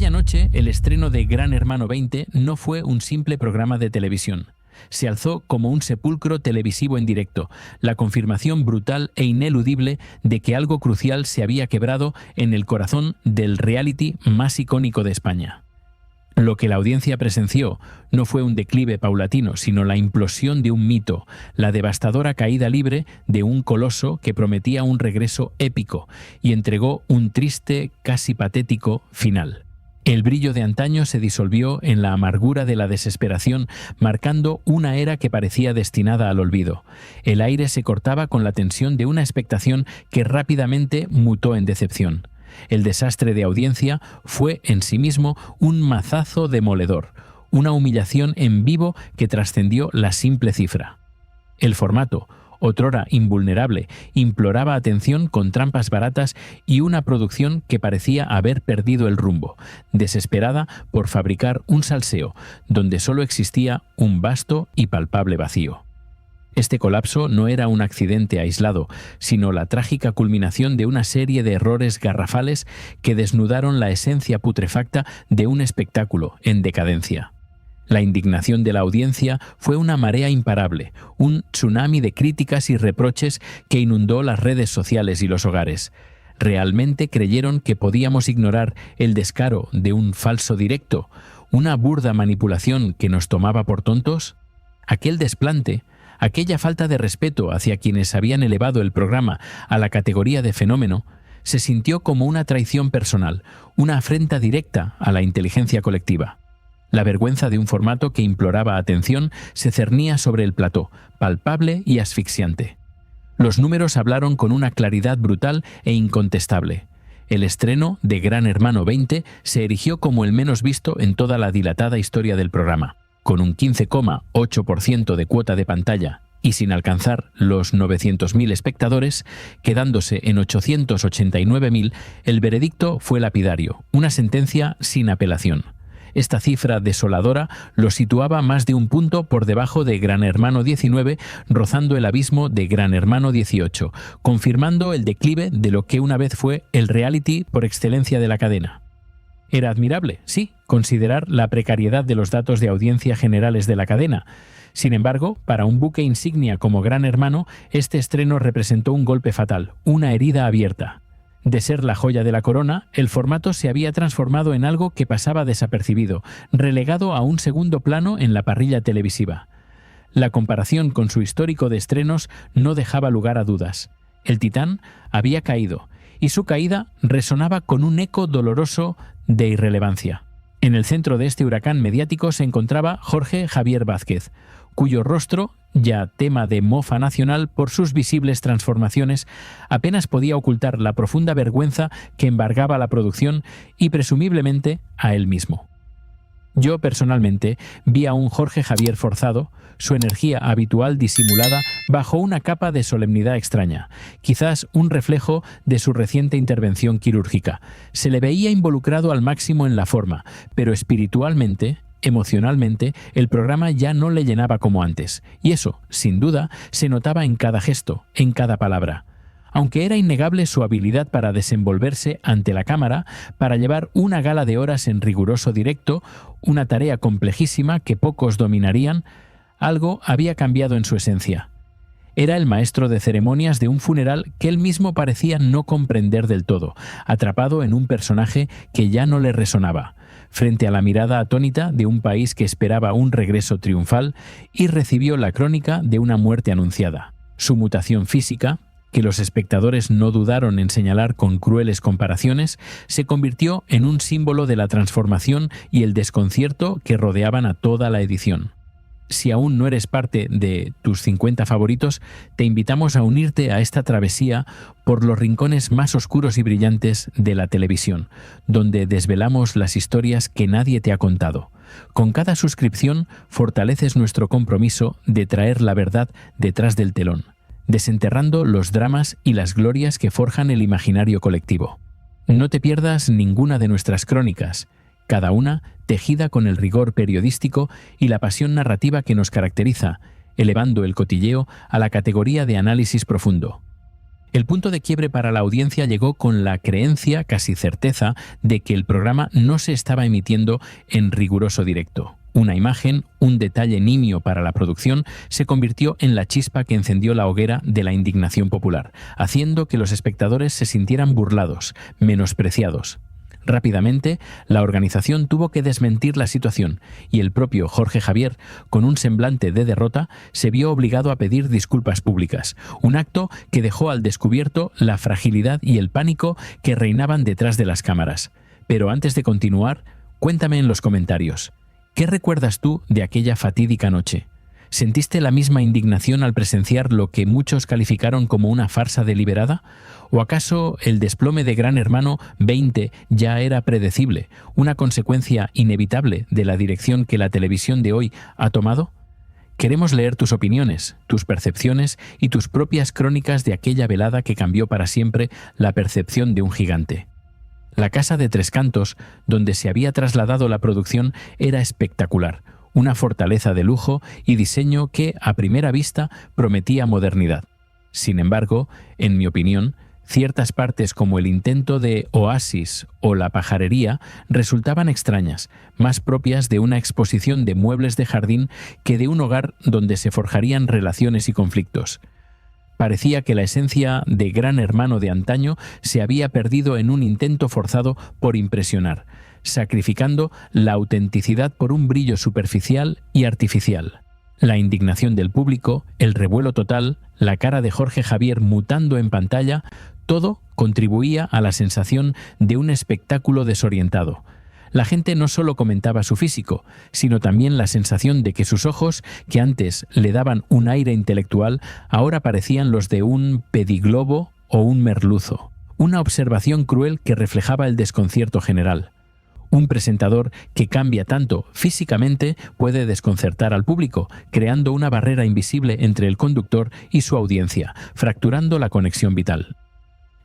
Aquella noche, el estreno de Gran Hermano 20 no fue un simple programa de televisión. Se alzó como un sepulcro televisivo en directo, la confirmación brutal e ineludible de que algo crucial se había quebrado en el corazón del reality más icónico de España. Lo que la audiencia presenció no fue un declive paulatino, sino la implosión de un mito, la devastadora caída libre de un coloso que prometía un regreso épico y entregó un triste, casi patético final. El brillo de antaño se disolvió en la amargura de la desesperación, marcando una era que parecía destinada al olvido. El aire se cortaba con la tensión de una expectación que rápidamente mutó en decepción. El desastre de audiencia fue en sí mismo un mazazo demoledor, una humillación en vivo que trascendió la simple cifra. El formato, otrora invulnerable, imploraba atención con trampas baratas y una producción que parecía haber perdido el rumbo, desesperada por fabricar un salseo donde solo existía un vasto y palpable vacío. Este colapso no era un accidente aislado, sino la trágica culminación de una serie de errores garrafales que desnudaron la esencia putrefacta de un espectáculo en decadencia. La indignación de la audiencia fue una marea imparable, un tsunami de críticas y reproches que inundó las redes sociales y los hogares. ¿Realmente creyeron que podíamos ignorar el descaro de un falso directo, una burda manipulación que nos tomaba por tontos? Aquel desplante, aquella falta de respeto hacia quienes habían elevado el programa a la categoría de fenómeno, se sintió como una traición personal, una afrenta directa a la inteligencia colectiva. La vergüenza de un formato que imploraba atención se cernía sobre el plató, palpable y asfixiante. Los números hablaron con una claridad brutal e incontestable. El estreno de Gran Hermano 20 se erigió como el menos visto en toda la dilatada historia del programa, con un 15,8% de cuota de pantalla y sin alcanzar los 900.000 espectadores, quedándose en 889.000, el veredicto fue lapidario, una sentencia sin apelación. Esta cifra desoladora lo situaba más de un punto por debajo de Gran Hermano 19, rozando el abismo de Gran Hermano 18, confirmando el declive de lo que una vez fue el reality por excelencia de la cadena. Era admirable, sí, considerar la precariedad de los datos de audiencia generales de la cadena. Sin embargo, para un buque insignia como Gran Hermano, este estreno representó un golpe fatal, una herida abierta. De ser la joya de la corona, el formato se había transformado en algo que pasaba desapercibido, relegado a un segundo plano en la parrilla televisiva. La comparación con su histórico de estrenos no dejaba lugar a dudas. El Titán había caído, y su caída resonaba con un eco doloroso de irrelevancia. En el centro de este huracán mediático se encontraba Jorge Javier Vázquez, cuyo rostro, ya tema de mofa nacional por sus visibles transformaciones, apenas podía ocultar la profunda vergüenza que embargaba a la producción y presumiblemente a él mismo. Yo personalmente vi a un Jorge Javier forzado, su energía habitual disimulada bajo una capa de solemnidad extraña, quizás un reflejo de su reciente intervención quirúrgica. Se le veía involucrado al máximo en la forma, pero espiritualmente, emocionalmente, el programa ya no le llenaba como antes, y eso, sin duda, se notaba en cada gesto, en cada palabra. Aunque era innegable su habilidad para desenvolverse ante la cámara, para llevar una gala de horas en riguroso directo, una tarea complejísima que pocos dominarían, algo había cambiado en su esencia. Era el maestro de ceremonias de un funeral que él mismo parecía no comprender del todo, atrapado en un personaje que ya no le resonaba, frente a la mirada atónita de un país que esperaba un regreso triunfal y recibió la crónica de una muerte anunciada. Su mutación física, que los espectadores no dudaron en señalar con crueles comparaciones, se convirtió en un símbolo de la transformación y el desconcierto que rodeaban a toda la edición. Si aún no eres parte de tus 50 favoritos, te invitamos a unirte a esta travesía por los rincones más oscuros y brillantes de la televisión, donde desvelamos las historias que nadie te ha contado. Con cada suscripción fortaleces nuestro compromiso de traer la verdad detrás del telón, desenterrando los dramas y las glorias que forjan el imaginario colectivo. No te pierdas ninguna de nuestras crónicas, cada una tejida con el rigor periodístico y la pasión narrativa que nos caracteriza, elevando el cotilleo a la categoría de análisis profundo. El punto de quiebre para la audiencia llegó con la creencia, casi certeza, de que el programa no se estaba emitiendo en riguroso directo. Una imagen, un detalle nimio para la producción, se convirtió en la chispa que encendió la hoguera de la indignación popular, haciendo que los espectadores se sintieran burlados, menospreciados. Rápidamente, la organización tuvo que desmentir la situación y el propio Jorge Javier, con un semblante de derrota, se vio obligado a pedir disculpas públicas, un acto que dejó al descubierto la fragilidad y el pánico que reinaban detrás de las cámaras. Pero antes de continuar, cuéntame en los comentarios, ¿qué recuerdas tú de aquella fatídica noche? ¿Sentiste la misma indignación al presenciar lo que muchos calificaron como una farsa deliberada? ¿O acaso el desplome de Gran Hermano 20 ya era predecible, una consecuencia inevitable de la dirección que la televisión de hoy ha tomado? Queremos leer tus opiniones, tus percepciones y tus propias crónicas de aquella velada que cambió para siempre la percepción de un gigante. La Casa de Tres Cantos, donde se había trasladado la producción, era espectacular, una fortaleza de lujo y diseño que, a primera vista, prometía modernidad. Sin embargo, en mi opinión, ciertas partes como el intento de oasis o la pajarería resultaban extrañas, más propias de una exposición de muebles de jardín que de un hogar donde se forjarían relaciones y conflictos. Parecía que la esencia de Gran Hermano de antaño se había perdido en un intento forzado por impresionar, sacrificando la autenticidad por un brillo superficial y artificial. La indignación del público, el revuelo total, la cara de Jorge Javier mutando en pantalla, todo contribuía a la sensación de un espectáculo desorientado. La gente no solo comentaba su físico, sino también la sensación de que sus ojos, que antes le daban un aire intelectual, ahora parecían los de un pediglobo o un merluzo. Una observación cruel que reflejaba el desconcierto general. Un presentador que cambia tanto físicamente puede desconcertar al público, creando una barrera invisible entre el conductor y su audiencia, fracturando la conexión vital.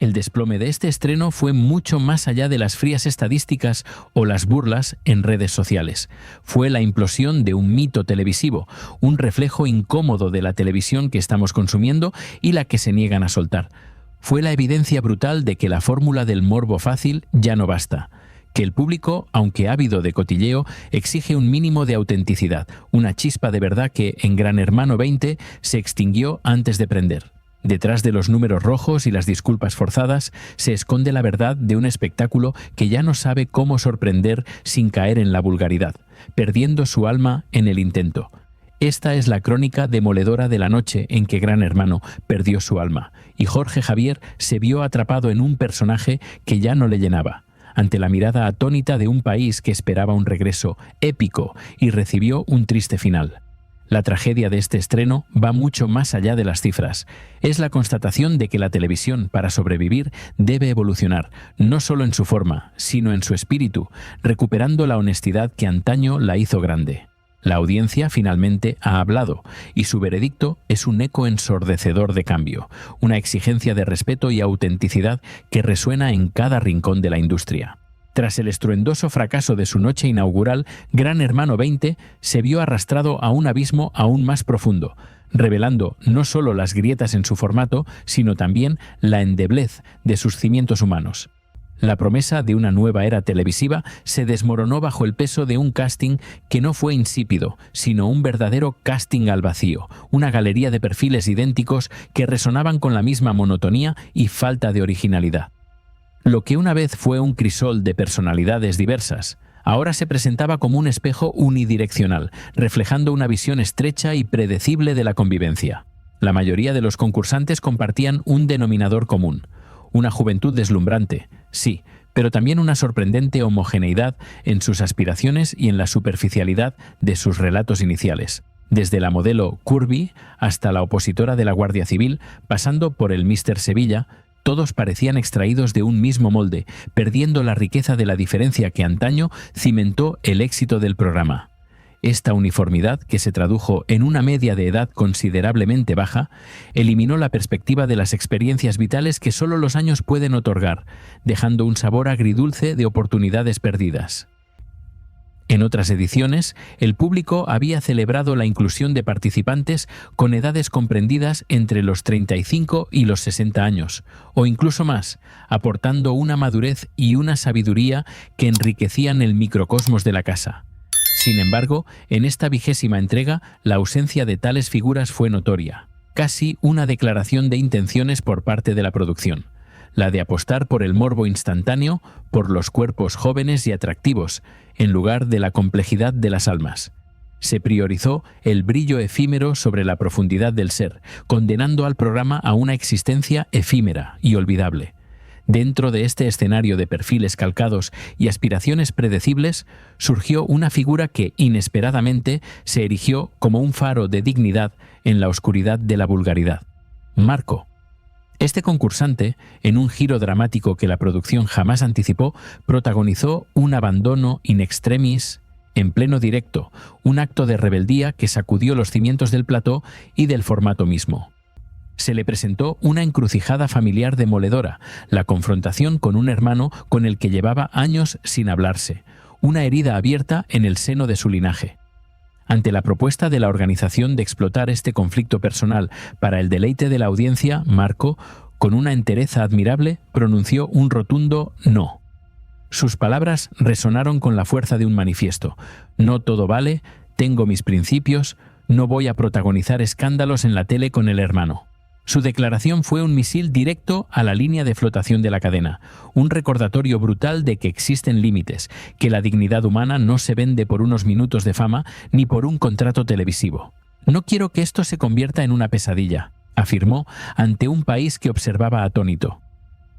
El desplome de este estreno fue mucho más allá de las frías estadísticas o las burlas en redes sociales. Fue la implosión de un mito televisivo, un reflejo incómodo de la televisión que estamos consumiendo y la que se niegan a soltar. Fue la evidencia brutal de que la fórmula del morbo fácil ya no basta. Que el público, aunque ávido de cotilleo, exige un mínimo de autenticidad, una chispa de verdad que en Gran Hermano 20 se extinguió antes de prender. Detrás de los números rojos y las disculpas forzadas se esconde la verdad de un espectáculo que ya no sabe cómo sorprender sin caer en la vulgaridad, perdiendo su alma en el intento. Esta es la crónica demoledora de la noche en que Gran Hermano perdió su alma, y Jorge Javier se vio atrapado en un personaje que ya no le llenaba, ante la mirada atónita de un país que esperaba un regreso épico y recibió un triste final. La tragedia de este estreno va mucho más allá de las cifras. Es la constatación de que la televisión, para sobrevivir, debe evolucionar, no solo en su forma, sino en su espíritu, recuperando la honestidad que antaño la hizo grande. La audiencia finalmente ha hablado, y su veredicto es un eco ensordecedor de cambio, una exigencia de respeto y autenticidad que resuena en cada rincón de la industria. Tras el estruendoso fracaso de su noche inaugural, Gran Hermano 20 se vio arrastrado a un abismo aún más profundo, revelando no solo las grietas en su formato, sino también la endeblez de sus cimientos humanos. La promesa de una nueva era televisiva se desmoronó bajo el peso de un casting que no fue insípido, sino un verdadero casting al vacío, una galería de perfiles idénticos que resonaban con la misma monotonía y falta de originalidad. Lo que una vez fue un crisol de personalidades diversas, ahora se presentaba como un espejo unidireccional, reflejando una visión estrecha y predecible de la convivencia. La mayoría de los concursantes compartían un denominador común, una juventud deslumbrante, sí, pero también una sorprendente homogeneidad en sus aspiraciones y en la superficialidad de sus relatos iniciales. Desde la modelo Curvy hasta la opositora de la Guardia Civil, pasando por el Mr. Sevilla, todos parecían extraídos de un mismo molde, perdiendo la riqueza de la diferencia que antaño cimentó el éxito del programa. Esta uniformidad, que se tradujo en una media de edad considerablemente baja, eliminó la perspectiva de las experiencias vitales que solo los años pueden otorgar, dejando un sabor agridulce de oportunidades perdidas. En otras ediciones, el público había celebrado la inclusión de participantes con edades comprendidas entre los 35 y los 60 años, o incluso más, aportando una madurez y una sabiduría que enriquecían el microcosmos de la casa. Sin embargo, en esta 20ª entrega, la ausencia de tales figuras fue notoria, casi una declaración de intenciones por parte de la producción. La de apostar por el morbo instantáneo, por los cuerpos jóvenes y atractivos, en lugar de la complejidad de las almas. Se priorizó el brillo efímero sobre la profundidad del ser, condenando al programa a una existencia efímera y olvidable. Dentro de este escenario de perfiles calcados y aspiraciones predecibles, surgió una figura que, inesperadamente, se erigió como un faro de dignidad en la oscuridad de la vulgaridad. Marco. Este concursante, en un giro dramático que la producción jamás anticipó, protagonizó un abandono in extremis, en pleno directo, un acto de rebeldía que sacudió los cimientos del plató y del formato mismo. Se le presentó una encrucijada familiar demoledora, la confrontación con un hermano con el que llevaba años sin hablarse, una herida abierta en el seno de su linaje. Ante la propuesta de la organización de explotar este conflicto personal para el deleite de la audiencia, Marco, con una entereza admirable, pronunció un rotundo no. Sus palabras resonaron con la fuerza de un manifiesto. No todo vale, tengo mis principios, no voy a protagonizar escándalos en la tele con el hermano. Su declaración fue un misil directo a la línea de flotación de la cadena, un recordatorio brutal de que existen límites, que la dignidad humana no se vende por unos minutos de fama ni por un contrato televisivo. No quiero que esto se convierta en una pesadilla, afirmó ante un país que observaba atónito.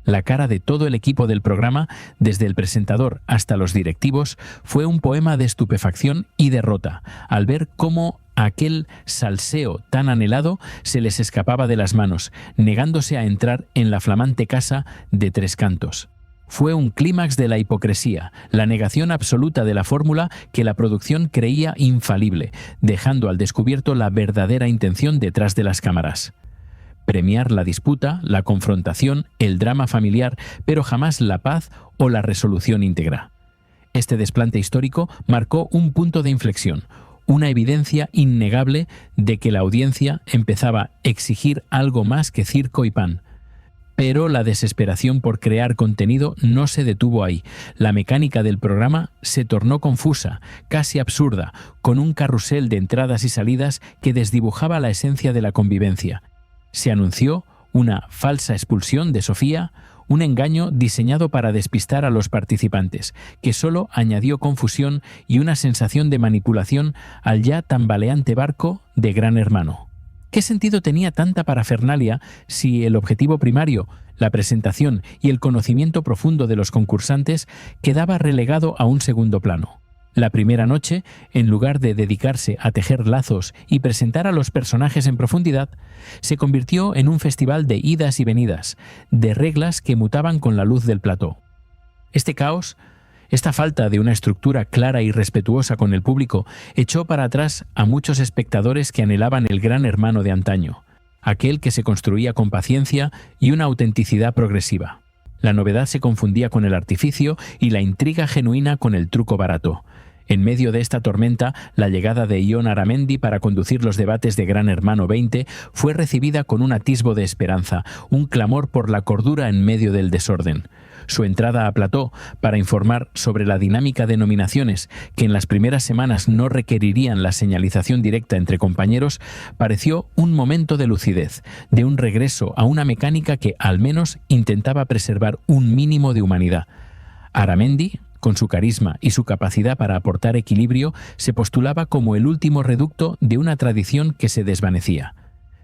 La cara de todo el equipo del programa, desde el presentador hasta los directivos, fue un poema de estupefacción y derrota, al ver cómo aquel salseo tan anhelado se les escapaba de las manos, negándose a entrar en la flamante casa de Tres Cantos. Fue un clímax de la hipocresía, la negación absoluta de la fórmula que la producción creía infalible, dejando al descubierto la verdadera intención detrás de las cámaras. Premiar la disputa, la confrontación, el drama familiar, pero jamás la paz o la resolución íntegra. Este desplante histórico marcó un punto de inflexión, una evidencia innegable de que la audiencia empezaba a exigir algo más que circo y pan. Pero la desesperación por crear contenido no se detuvo ahí. La mecánica del programa se tornó confusa, casi absurda, con un carrusel de entradas y salidas que desdibujaba la esencia de la convivencia. Se anunció una falsa expulsión de Sofía, un engaño diseñado para despistar a los participantes, que solo añadió confusión y una sensación de manipulación al ya tambaleante barco de Gran Hermano. ¿Qué sentido tenía tanta parafernalia si el objetivo primario, la presentación y el conocimiento profundo de los concursantes, quedaba relegado a un segundo plano? La primera noche, en lugar de dedicarse a tejer lazos y presentar a los personajes en profundidad, se convirtió en un festival de idas y venidas, de reglas que mutaban con la luz del plató. Este caos, esta falta de una estructura clara y respetuosa con el público, echó para atrás a muchos espectadores que anhelaban el Gran Hermano de antaño, aquel que se construía con paciencia y una autenticidad progresiva. La novedad se confundía con el artificio y la intriga genuina con el truco barato. En medio de esta tormenta, la llegada de Ion Aramendi para conducir los debates de Gran Hermano 20 fue recibida con un atisbo de esperanza, un clamor por la cordura en medio del desorden. Su entrada a plató para informar sobre la dinámica de nominaciones, que en las primeras semanas no requerirían la señalización directa entre compañeros, pareció un momento de lucidez, de un regreso a una mecánica que al menos intentaba preservar un mínimo de humanidad. Aramendi, con su carisma y su capacidad para aportar equilibrio, se postulaba como el último reducto de una tradición que se desvanecía.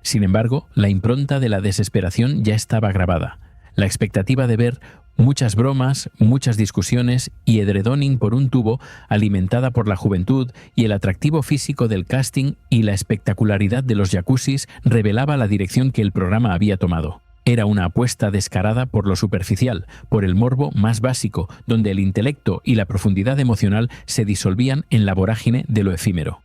Sin embargo, la impronta de la desesperación ya estaba grabada. La expectativa de ver muchas bromas, muchas discusiones y edredoning por un tubo, alimentada por la juventud y el atractivo físico del casting y la espectacularidad de los jacuzzis, revelaba la dirección que el programa había tomado. Era una apuesta descarada por lo superficial, por el morbo más básico, donde el intelecto y la profundidad emocional se disolvían en la vorágine de lo efímero.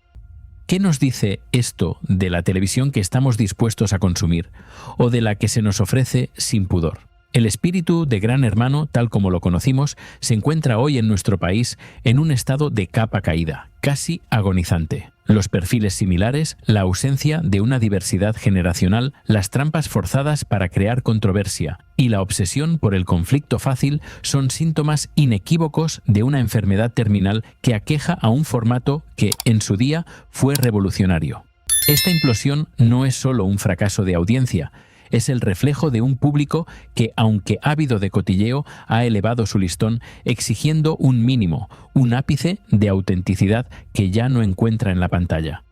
¿Qué nos dice esto de la televisión que estamos dispuestos a consumir, o de la que se nos ofrece sin pudor? El espíritu de Gran Hermano, tal como lo conocimos, se encuentra hoy en nuestro país en un estado de capa caída, casi agonizante. Los perfiles similares, la ausencia de una diversidad generacional, las trampas forzadas para crear controversia y la obsesión por el conflicto fácil son síntomas inequívocos de una enfermedad terminal que aqueja a un formato que, en su día, fue revolucionario. Esta implosión no es solo un fracaso de audiencia, es el reflejo de un público que, aunque ávido de cotilleo, ha elevado su listón exigiendo un mínimo, un ápice de autenticidad que ya no encuentra en la pantalla.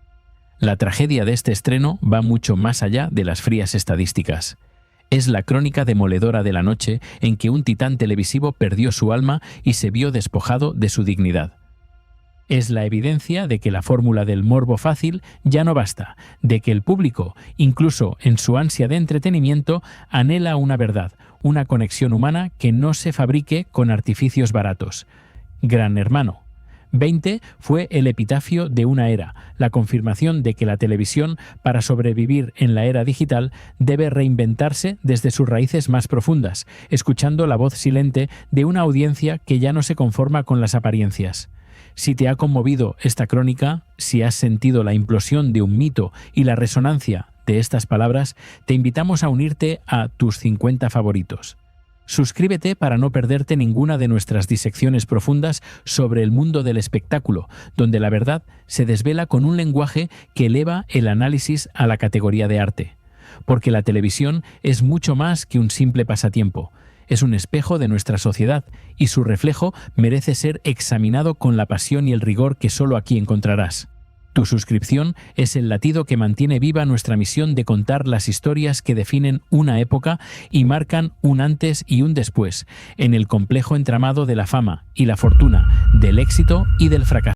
La tragedia de este estreno va mucho más allá de las frías estadísticas. Es la crónica demoledora de la noche en que un titán televisivo perdió su alma y se vio despojado de su dignidad. Es la evidencia de que la fórmula del morbo fácil ya no basta, de que el público, incluso en su ansia de entretenimiento, anhela una verdad, una conexión humana que no se fabrique con artificios baratos. Gran Hermano 20 fue el epitafio de una era, la confirmación de que la televisión, para sobrevivir en la era digital, debe reinventarse desde sus raíces más profundas, escuchando la voz silente de una audiencia que ya no se conforma con las apariencias. Si te ha conmovido esta crónica, si has sentido la implosión de un mito y la resonancia de estas palabras, te invitamos a unirte a tus 50 favoritos. Suscríbete para no perderte ninguna de nuestras disecciones profundas sobre el mundo del espectáculo, donde la verdad se desvela con un lenguaje que eleva el análisis a la categoría de arte. Porque la televisión es mucho más que un simple pasatiempo. Es un espejo de nuestra sociedad y su reflejo merece ser examinado con la pasión y el rigor que solo aquí encontrarás. Tu suscripción es el latido que mantiene viva nuestra misión de contar las historias que definen una época y marcan un antes y un después en el complejo entramado de la fama y la fortuna, del éxito y del fracaso.